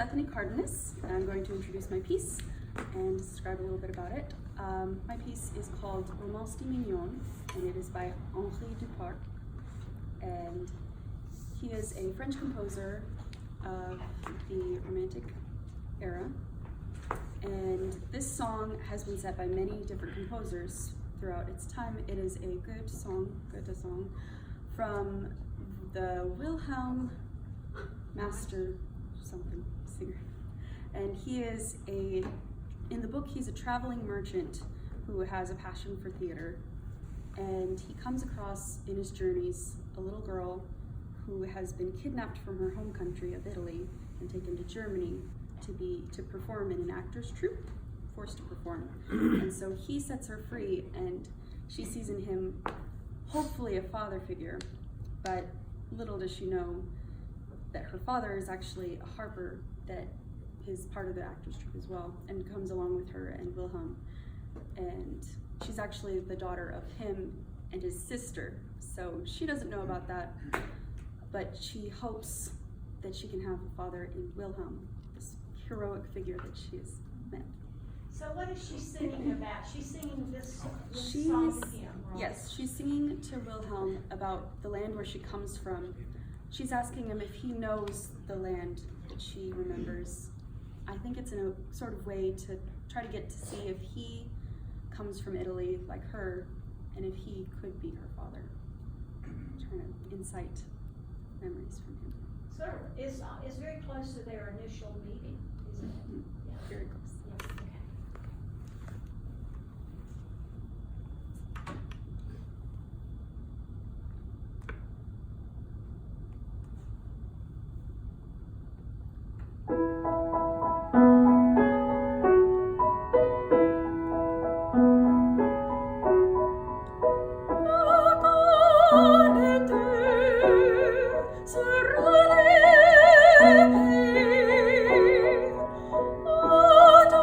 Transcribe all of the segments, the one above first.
Bethany Cardenas, and I'm going to introduce my piece and describe a little bit about it. My piece is called Romance de Mignon, and it is by Henri Duparc. And he is a French composer of the Romantic era. And this song has been set by many different composers throughout its time. It is a Goethe song from the Wilhelm Master something singer. And he is in the book, he's a traveling merchant who has a passion for theater. And he comes across in his journeys a little girl who has been kidnapped from her home country of Italy and taken to Germany to perform in an actor's troupe, forced to perform. And so he sets her free, and she sees in him hopefully a father figure, but little does she know that her father is actually a harper that is part of the actor's troupe as well, and comes along with her and Wilhelm. And she's actually the daughter of him and his sister, so she doesn't know about that, but she hopes that she can have a father in Wilhelm, this heroic figure that she has met. So what is she singing about? She's singing this song to him, right? Yes, she's singing to Wilhelm about the land where she comes from. She's asking him if he knows the land that she remembers. I think it's in a sort of way to try to get to see if he comes from Italy like her, and if he could be her father. Trying to incite memories from him. So it's very close to their initial meeting, isn't it? Mm-hmm. Yeah. Very close. Yeah, okay. Oh,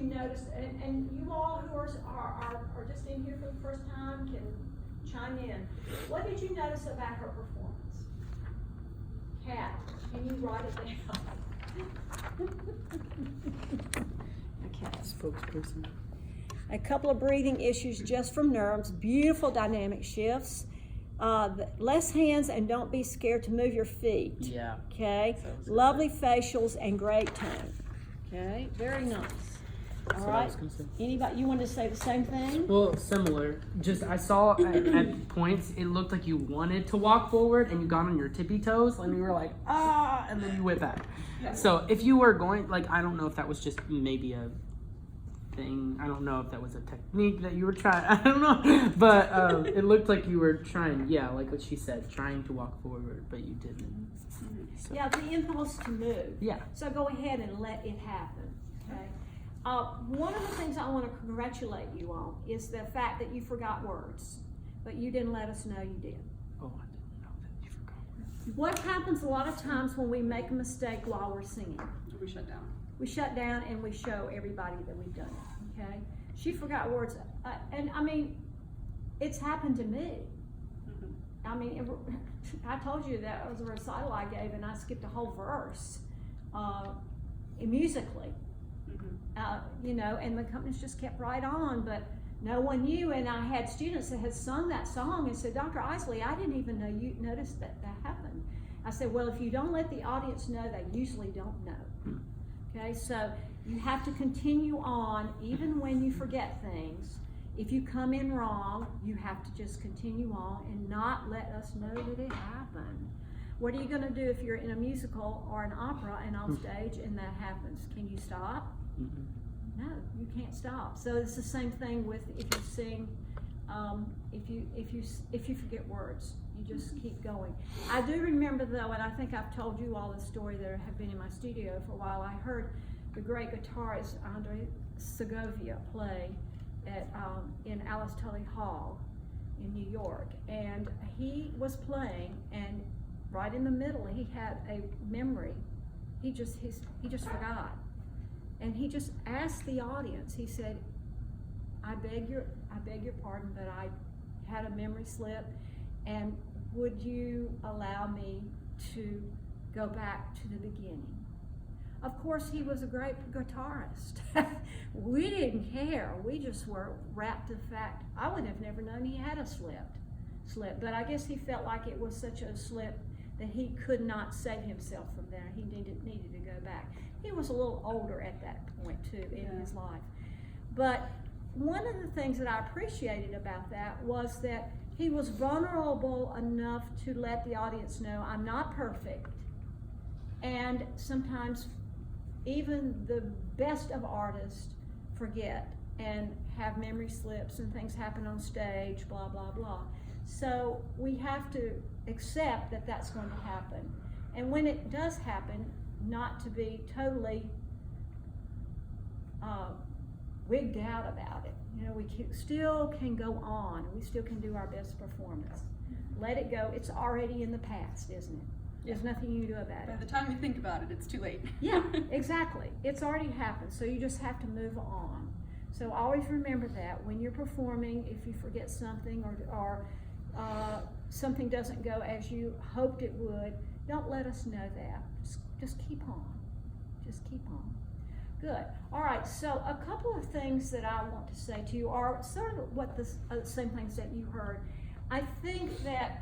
you notice, and you all who are just in here for the first time can chime in. What did you notice about her performance? Kat, can you write it down? Okay. Spokesperson. A couple of breathing issues just from nerves, beautiful dynamic shifts. Less hands and don't be scared to move your feet. Yeah. Okay. Lovely facials and great tone. Okay. Very nice. All right. Anybody, you want to say the same thing? Well, similar. Just I saw at points it looked like you wanted to walk forward and you got on your tippy toes and you were like, ah, and then you went back. So if you were going, like, I don't know if that was just maybe a thing. I don't know if that was a technique that you were trying. I don't know. But it looked like you were trying, yeah, like what she said, trying to walk forward, but you didn't. So. Yeah, the impulse to move. Yeah. So go ahead and let it happen. Okay. One of the things I want to congratulate you on is the fact that you forgot words, but you didn't let us know you did. Oh, I didn't know that you forgot words. What happens a lot of times when we make a mistake while we're singing? We shut down. We shut down and we show everybody that we've done it, okay? She forgot words, and I mean, it's happened to me. I mean, I told you that was a recital I gave and I skipped a whole verse musically. You know, and the companies just kept right on, but no one knew, and I had students that had sung that song and said, Dr. Isley, I didn't even know you noticed that happened. I said, well, if you don't let the audience know, they usually don't know. Okay, so you have to continue on, even when you forget things. If you come in wrong, you have to just continue on and not let us know that it happened. What are you going to do if you're in a musical or an opera and on stage and that happens? Can you stop? No, you can't stop. So it's the same thing with if you sing, if you forget words, you just keep going. I do remember though, and I think I've told you all the story that have been in my studio for a while. I heard the great guitarist Andre Segovia play at in Alice Tully Hall in New York, and he was playing, and right in the middle he had a memory. He just forgot. And he just asked the audience, he said, I beg your pardon, but I had a memory slip, and would you allow me to go back to the beginning? Of course, he was a great guitarist. We didn't care. We just were wrapped in the fact, I would have never known he had a slip. But I guess he felt like it was such a slip that he could not save himself from there. He needed to go back. He was a little older at that point too in his life. But one of the things that I appreciated about that was that he was vulnerable enough to let the audience know, I'm not perfect. And sometimes even the best of artists forget and have memory slips and things happen on stage, blah, blah, blah. So we have to accept that that's going to happen. And when it does happen, not to be totally wigged out about it. You know, we still can go on, and we still can do our best performance. Let it go. It's already in the past, isn't it? There's nothing you can do about it. By the time you think about it, it's too late. Yeah, exactly. It's already happened, so you just have to move on. So always remember that when you're performing, if you forget something or something doesn't go as you hoped it would, don't let us know that. Just keep on. Just keep on. Good. All right, so a couple of things that I want to say to you are sort of what the same things that you heard. I think that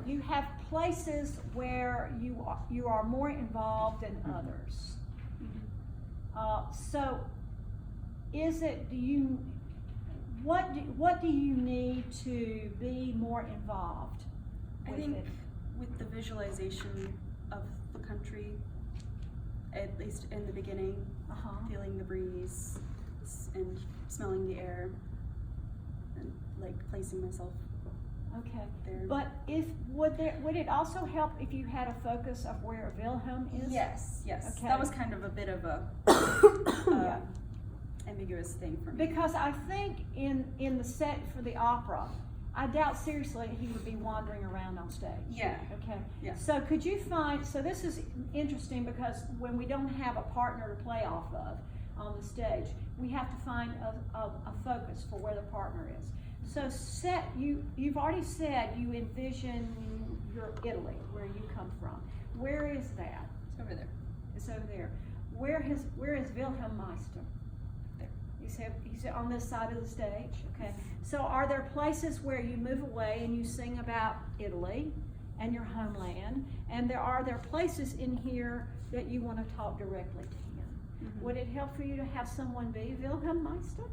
you have places where you are more involved than others. So is it, what do you need to be more involved with I think it? with the visualization of the country, at least in the beginning, feeling the breeze and smelling the air and like placing myself Okay. there. But would it also help if you had a focus of where Wilhelm is? Yes. Okay. That was kind of a bit of a ambiguous thing for me. Because I think in the set for the opera, I doubt seriously he would be wandering around on stage. Yeah. Okay. Yeah. So could you find, so this is interesting because when we don't have a partner to play off of on the stage, we have to find a focus for where the partner is. So you've already said you envision your Italy, where you come from. Where is that? It's over there. It's over there. Where is Wilhelm Meister? He's on this side of the stage, okay? So are there places where you move away and you sing about Italy and your homeland, and are there places in here that you want to talk directly to him? Mm-hmm. Would it help for you to have someone be Wilhelm Meister?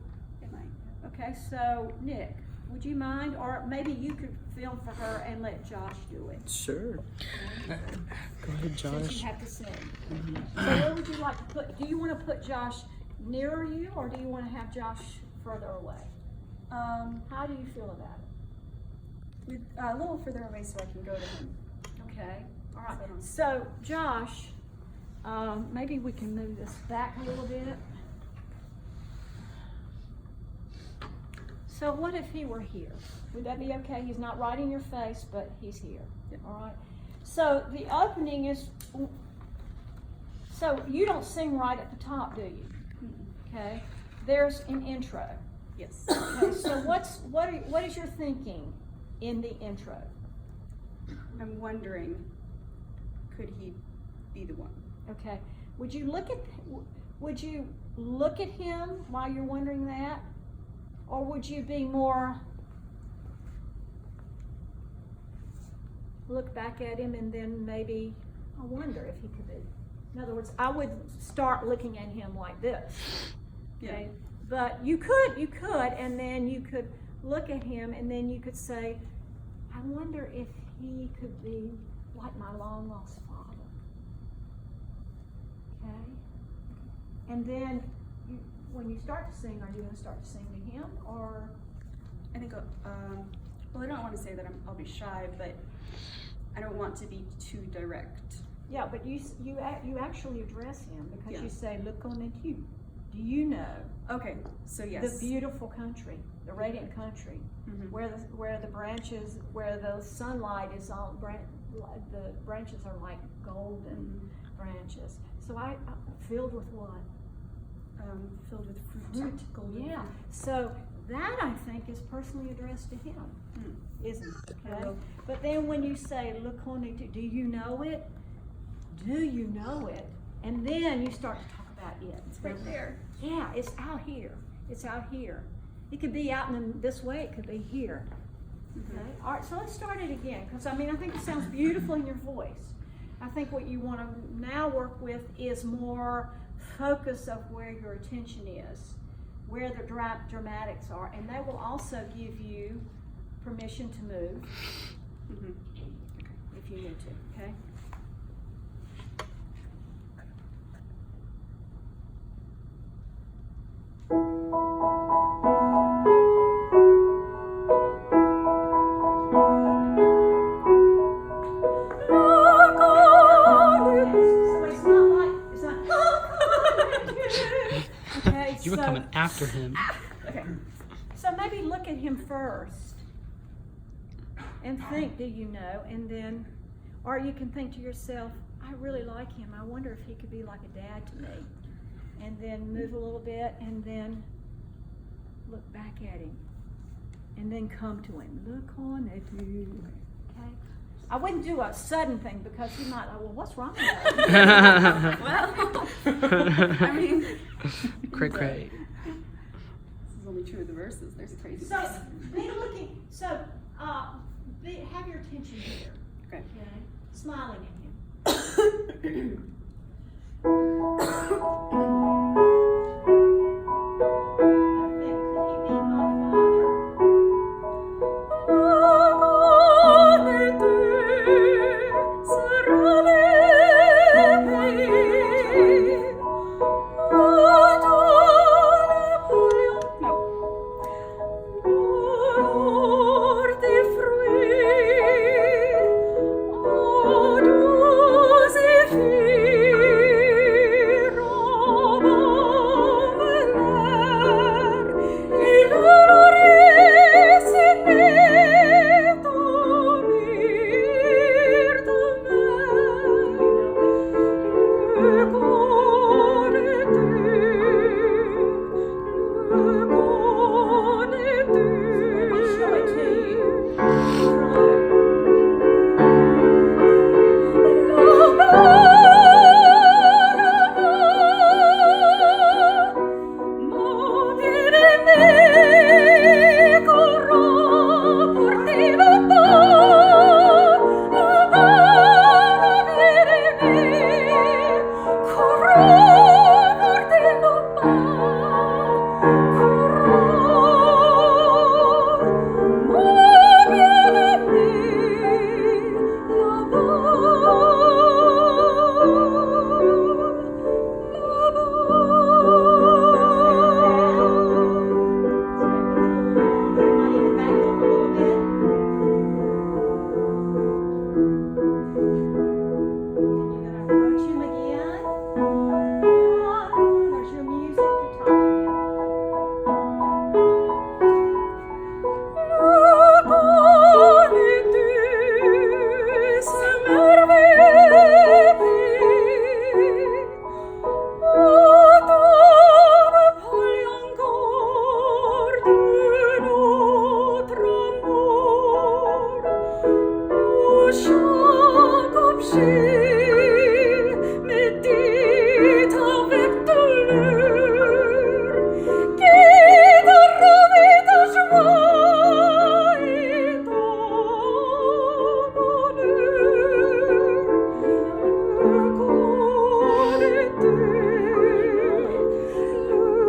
It might. Okay, so Nick, would you mind, or maybe you could film for her and let Josh do it? Sure. Okay? Go ahead, Since Josh. you have to sing. So where would you like to put, do you want to put Josh nearer you, or do you want to have Josh further away? How do you feel about it? With a little further away so I can go to him. Okay, all right. So Josh, maybe we can move this back a little bit. So what if he were here? Would that be okay? He's not right in your face, but he's here. Yep. All right. So the opening is, so you don't sing right at the top, do you? Okay. There's an intro. Yes. Okay. So what is your thinking in the intro? I'm wondering, could he be the one? Okay. Would you look at him while you're wondering that? Or would you be more look back at him and then maybe I wonder if he could be. In other words, I would start looking at him like this. Okay. Yeah. But you could, and then you could look at him and then you could say, I wonder if he could be like my long lost father. Okay? And then when you start to sing, are you going to start to sing to him, or? I think, well, I don't want to say that I'll be shy, but I don't want to be too direct. Yeah, but you actually address him because Yeah. you say, look on at you. Do you know Okay, so yes. the beautiful country, the radiant country, Mhm. where the branches, where the sunlight is on, the branches are like golden branches. So I filled with what? Filled with fruit. Fruit. Golden Yeah. fruit. So that I think is personally addressed to him, isn't it? Okay. Well- But then when you say, look on it, do you know it? Do you know it? And then you start to talk about it. It's right there. Yeah, it's out here. It's out here. It could be out in this way. It could be here. Okay. All right. So let's start it again, because I think it sounds beautiful in your voice. I think what you want to now work with is more focus of where your attention is, where the dramatics are, and that will also give you permission to move Mhm. if you need to. Okay. You were coming after him. Okay. So maybe look at him first and think, do you know? And then, or you can think to yourself, I really like him. I wonder if he could be like a dad to me. And then move a little bit and then look back at him. And then come to him. Look on at you. Okay? I wouldn't do a sudden thing because he might, well, what's wrong with that? Well, I mean, Cray cray. this is only true of the verses. There's crazy. So, be looking, so, have your attention here. Okay. Okay? Smiling at him. I think, could he be my father?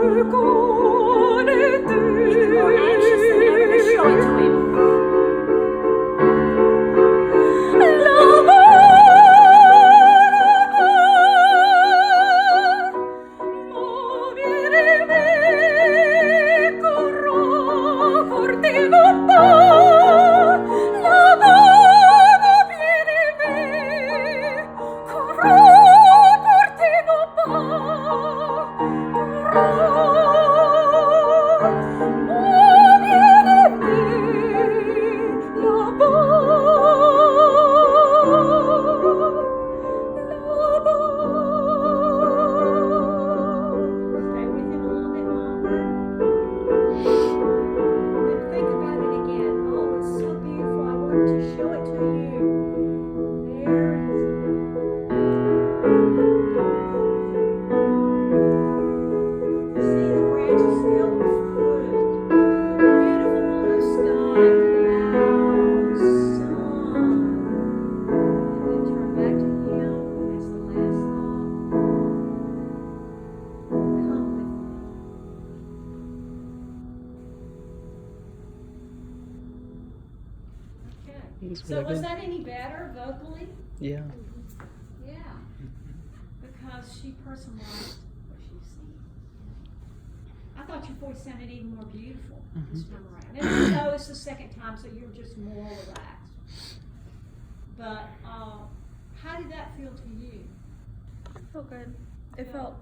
Even more anxious than ever to show it to him. Stay with him a little bit longer. Then think about it again. Oh, it's so beautiful. I wanted to show it to you. There it is. See the branches filled with fruit. The beautiful blue sky, clouds, sun. And then turn back to him. That's the last thought. Come with me. Okay. So was that any better vocally? Yeah. Yeah. Because she personalized what she's seen. I thought your voice sounded even more beautiful this time around. And I know it's the second time, so you're just more relaxed. But how did that feel to you? It felt good. It felt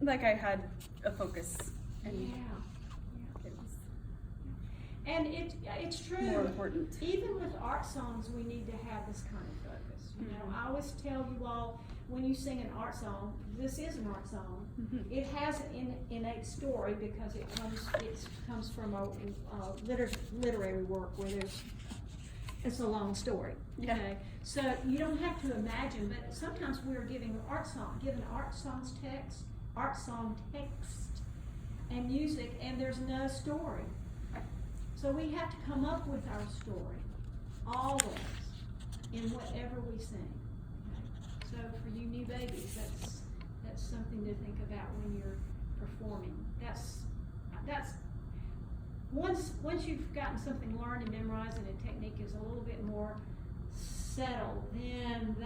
like I had a focus, and it was And it's true. more important. Even with art songs, we need to have this kind of focus. You know, I always tell you all, when you sing an art song, this is an art song. It has an innate story because it comes from a literary work where it's a long story. Yeah. Okay, so you don't have to imagine, but sometimes we're given art song text, and music, and there's no story. So we have to come up with our story, always, in whatever we sing. Okay? So for you new babies, that's something to think about when you're performing. That's once you've gotten something learned and memorized, and a technique is a little bit more settled, then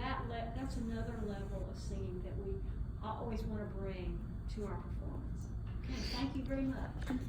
that's another level of singing that we always want to bring to our performance. Okay, thank you very much.